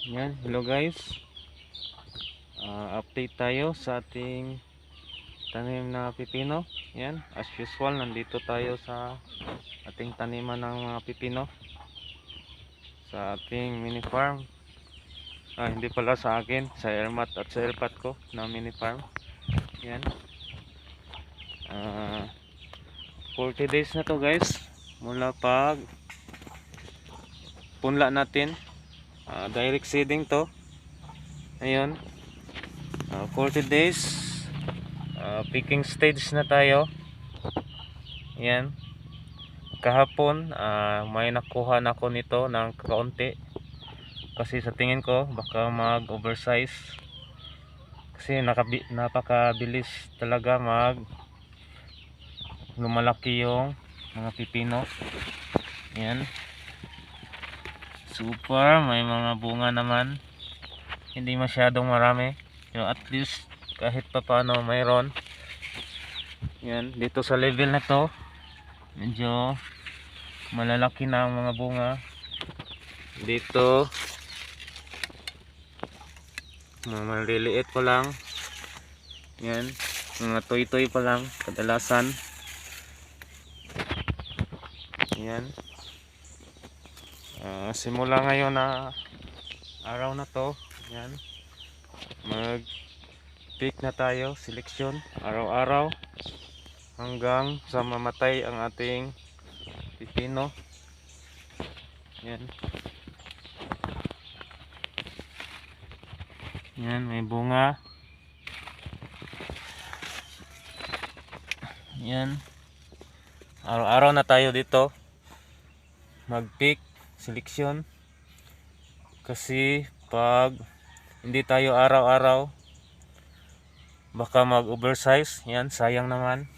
Yan, hello guys. Update tayo sa ating tanim na pipino. Yan, as usual, nandito tayo sa ating taniman ng mga pipino sa ating mini farm. Hindi pala sa akin, sa Airmat at sa Airpat ko na mini farm. Yan. 40 days na to guys mula pag punla natin. Direct seeding to. Ayun. 40 days. Picking stage na tayo. Yan. Kahapon may nakuha na ako nito ng kaunti kasi sa tingin ko baka mag oversize kasi napakabilis talaga lumalaki yung mga pipino. Yan, super, may mga bunga naman, hindi masyadong marami pero at least kahit pa paano mayroon. Yan, dito sa level na to medyo malalaki na ang mga bunga. Dito mga maliliit pa lang. Yan, mga toy-toy pa lang kadalasan. Yan. Simula ngayon na araw na to, yan, mag pick na tayo, selection araw-araw hanggang sa mamatay ang ating pipino. Yan. Yan, may bunga. Yan. Araw-araw na tayo dito mag-pick, selection. Kasi pag hindi tayo araw-araw baka mag-oversize. Yan, sayang naman.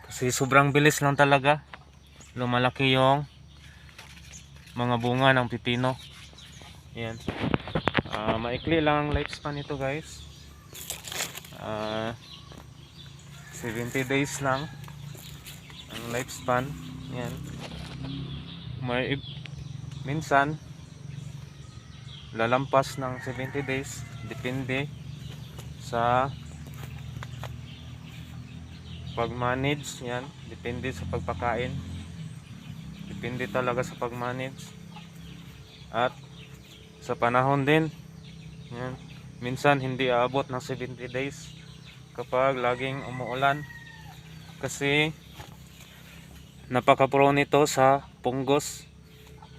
Kasi sobrang bilis lang talaga lumalaki yung mga bunga ng pipino. Yan. Maikli lang ang lifespan nito guys. 70 days lang ang lifespan. Yan. Minsan lalampas ng 70 days, depende sa pag-manage. Yan, depende sa pagpakain, depende talaga sa pag-manage at sa panahon din. Yan. Minsan hindi aabot ng 70 days kapag laging umuulan kasi napaka-prone nito sa punggos.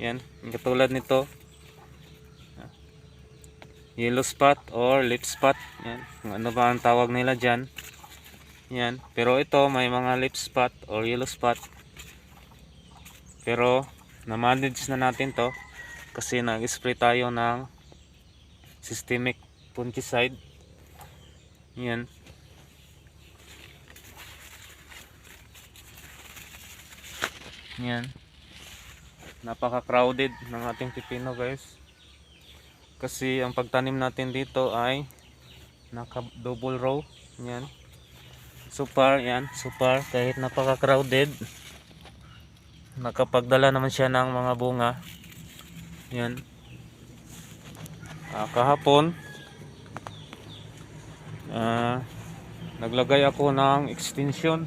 Yan, katulad nito, yellow spot or leaf spot. Yan, kung ano ba ang tawag nila dyan. Yan, pero ito may mga leaf spot or yellow spot, pero na-manage na natin to kasi nag-spray tayo ng systemic fungicide. Yan. Yan. Napaka-crowded ng ating pipino guys. Kasi ang pagtanim natin dito ay naka-double row. Yan. Super, yan, super. Kahit napaka-crowded, nakapagdala naman siya ng mga bunga. Yan. Kahapon, naglagay ako ng extension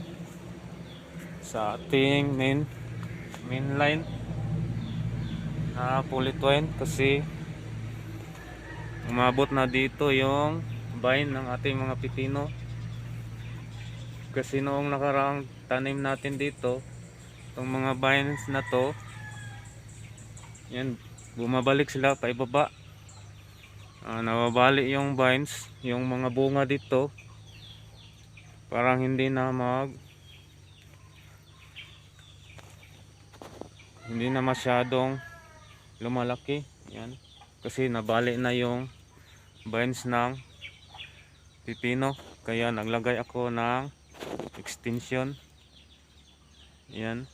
sa ating main line na polytwine kasi umabot na dito yung vine ng ating mga pipino. Kasi noong nakaraang tanim natin dito, itong mga vines na to, yan, bumabalik sila pa ibaba. Nawabali yung vines, yung mga bunga dito parang hindi na masyadong lumalaki. Yan, kasi nabali na yung vines ng pipino, kaya naglagay ako ng extension. Yan.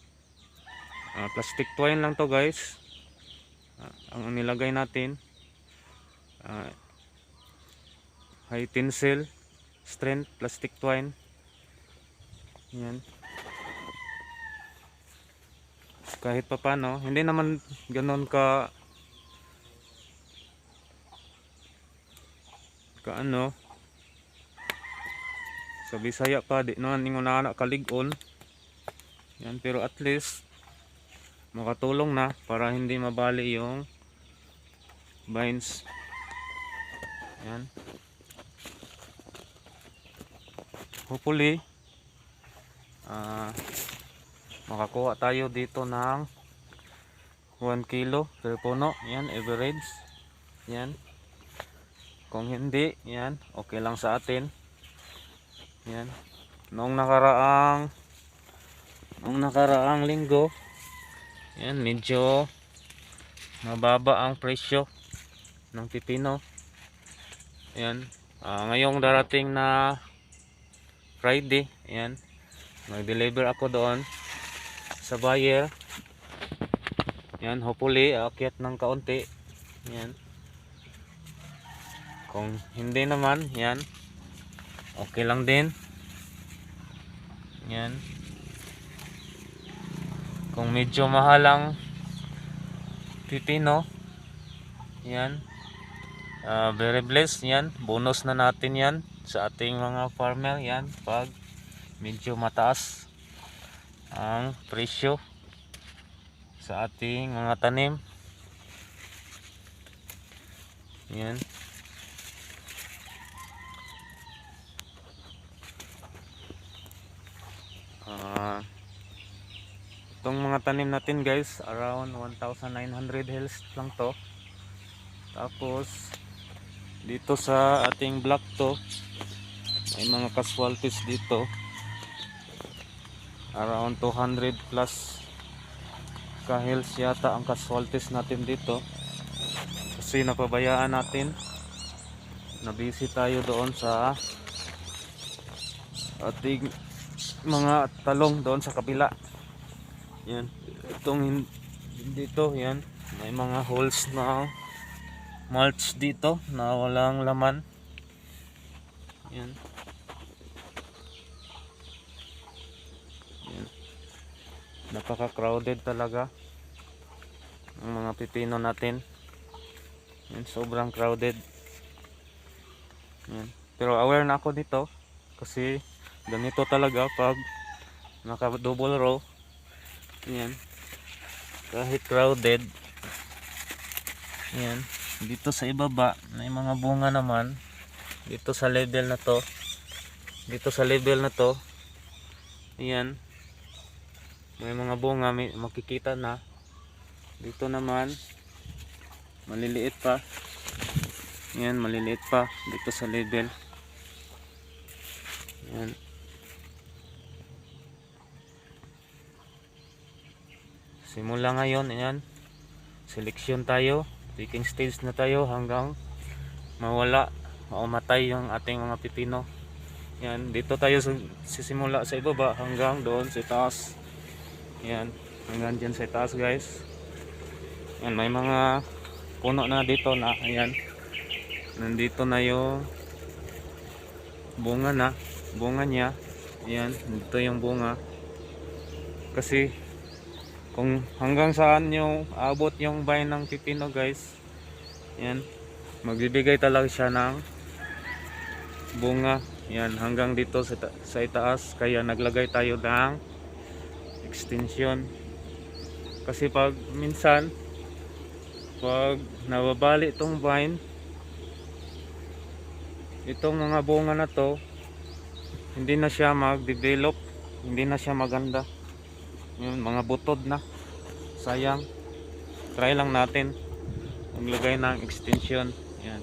Plastic twine lang to guys. Ang nilagay natin high tensile strength plastic twine. Yan. Kahit pa paano, hindi naman ganoon ka kaano sa Bisaya pa di naman ningon na anak kaligon. Yan, pero at least makatulong na para hindi mabali yung vines. Yan. Hopefully makakuha tayo dito ng 1 kilo per puno. Yan, average. Yan. Kung hindi, yan, okay lang sa atin. Yan. Noong nakaraang linggo, yan, medyo mababa ang presyo ng pipino. Yan. Ngayong darating na Friday, yan, mag-deliver ako doon sa buyer. Yan, hopefully aakyat ng kaunti. Yan. Kung hindi naman, yan, okay lang din. Yan. Kung medyo mahal ang pipino, yan, very blessed. Yan, bonus na natin yan sa ating mga farmer. Yan, pag medyo mataas ang presyo sa ating mga tanim. Yan. Itong mga tanim natin guys, around 1,900 hills lang to. Tapos dito sa ating block to, may mga casualties dito, around 200 plus ka hills yata ang casualties natin dito, kasi napabayaan natin, nabisi tayo doon sa ating mga talong doon sa kabila. Yan, itong dito, yan, may mga holes na mulch dito na walang laman. Yan. Yan. Napaka-crowded talaga ang mga pipino natin. Yan, sobrang crowded. Yan. Pero aware na ako dito kasi ganito talaga pag naka-double row. Yan. Kahit crowded. Yan. Dito sa ibaba, may mga bunga naman. Dito sa level na to. Dito sa level na to. Yan. May mga bunga, may makikita na. Dito naman, maliliit pa. Yan, maliliit pa. Dito sa level. Yan. Simula ngayon, yan, selection tayo, picking stage na tayo hanggang mawala o matay yung ating mga pipino. Yan, dito tayo sisimula sa ibaba hanggang doon sa taas. Yan, hanggang dyan sa taas guys. Yan, may mga puno na dito na, ayan, nandito na yung bunga na, bunga niya. Yan, dito yung bunga. Kasi kung hanggang saan yung abot yung vine ng pipino guys, yan, magbibigay talaga siya ng bunga. Yan, hanggang dito sa itaas. Kaya naglagay tayo ng extension. Kasi pag minsan, pag nababali itong vine, itong mga bunga na to, hindi na siya mag-develop, hindi na siya maganda. Yun, mga butod na, sayang. Try lang natin maglagay ng extension. Yan.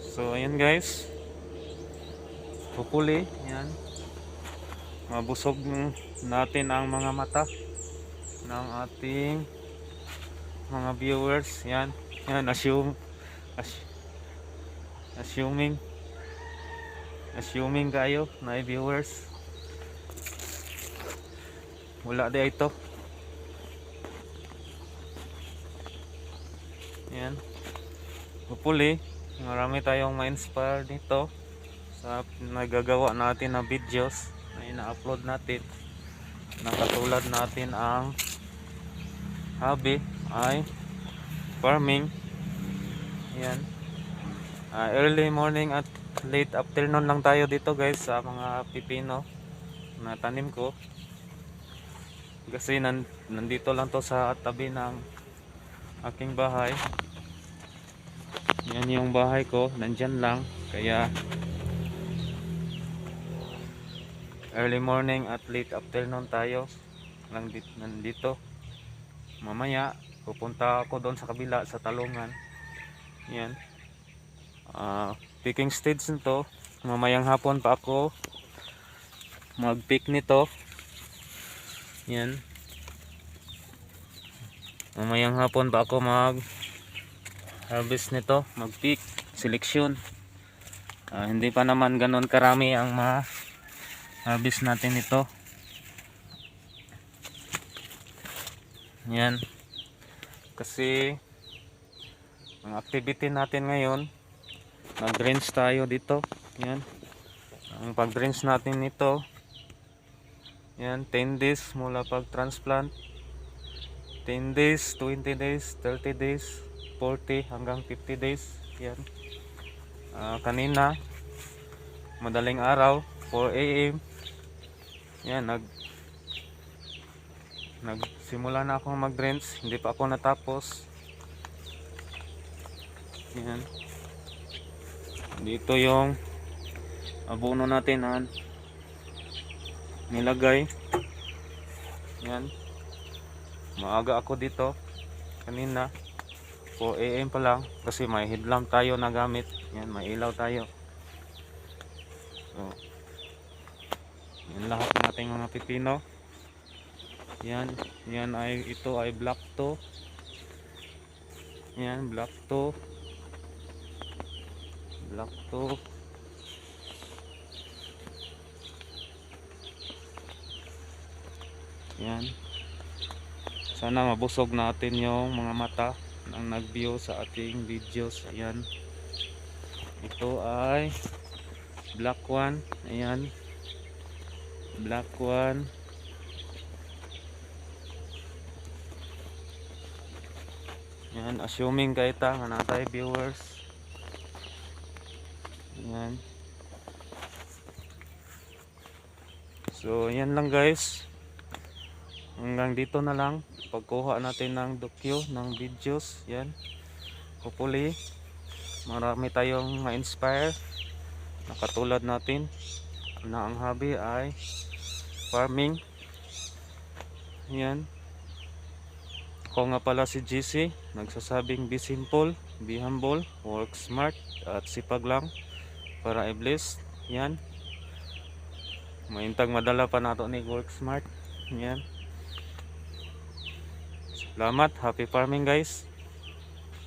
So ayan guys, hopefully yan, mabusog natin ang mga mata ng ating mga viewers. Yan, yan, assuming kayo na viewers. Wala di ito. Yan. Hopefully, marami tayong ma-inspire dito sa nagagawa natin na videos na ina-upload natin. Nakatulad natin ang hobby ay farming. Yan. Early morning at late afternoon lang tayo dito guys sa mga pipino na tanim ko. Kasi nandito lang to sa tabi ng aking bahay. Yan yung bahay ko, nandyan lang. Kaya early morning at late afternoon tayo lang nandito. Mamaya pupunta ako doon sa kabila sa talungan. Yan. Picking stage nito. Mamayang hapon pa ako mag-pick nito. Yan. Mamayang hapon pa ako mag-harvest nito, mag-pick, selection. Hindi pa naman ganon karami ang ma-harvest natin ito. Yan. Kasi ang activity natin ngayon, nag-rinse tayo dito. Yan. Ang pag-rinse natin nito, yan, 10 days mula pag-transplant. 10 days, 20 days, 30 days, 40 hanggang 50 days. Yan. Kanina, madaling araw, 4 AM. Yan, nagsimula na akong mag-rinse. Hindi pa ako natapos. Yan. Dito yung abono natin nilagay. Yan. Maaga ako dito kanina, 4 AM pa lang, kasi may headlamp tayo na gamit. Yan, may ilaw tayo. So, yan lahat ng ating mga pipino. Yan, ito ay black to. Yan, black to. Black to. Yan. Sana mabusog natin yung mga mata ng nag-view sa ating videos. Ayan. Ito ay black one. Ayan. Black one. Ayan. Assuming kaita nga natay viewers. Ayan. So, ayan lang guys. Hanggang dito na lang pagkuha natin ng dokyo ng videos. Yan, hopefully marami tayong ma-inspire na katulad natin na ang hobby ay farming. Yan, ako nga pala si GC, nagsasabing be simple, be humble, work smart, at sipag lang para i-bless. Yan, maintag madala pa nato ni work smart. Yan. Salamat, happy farming guys.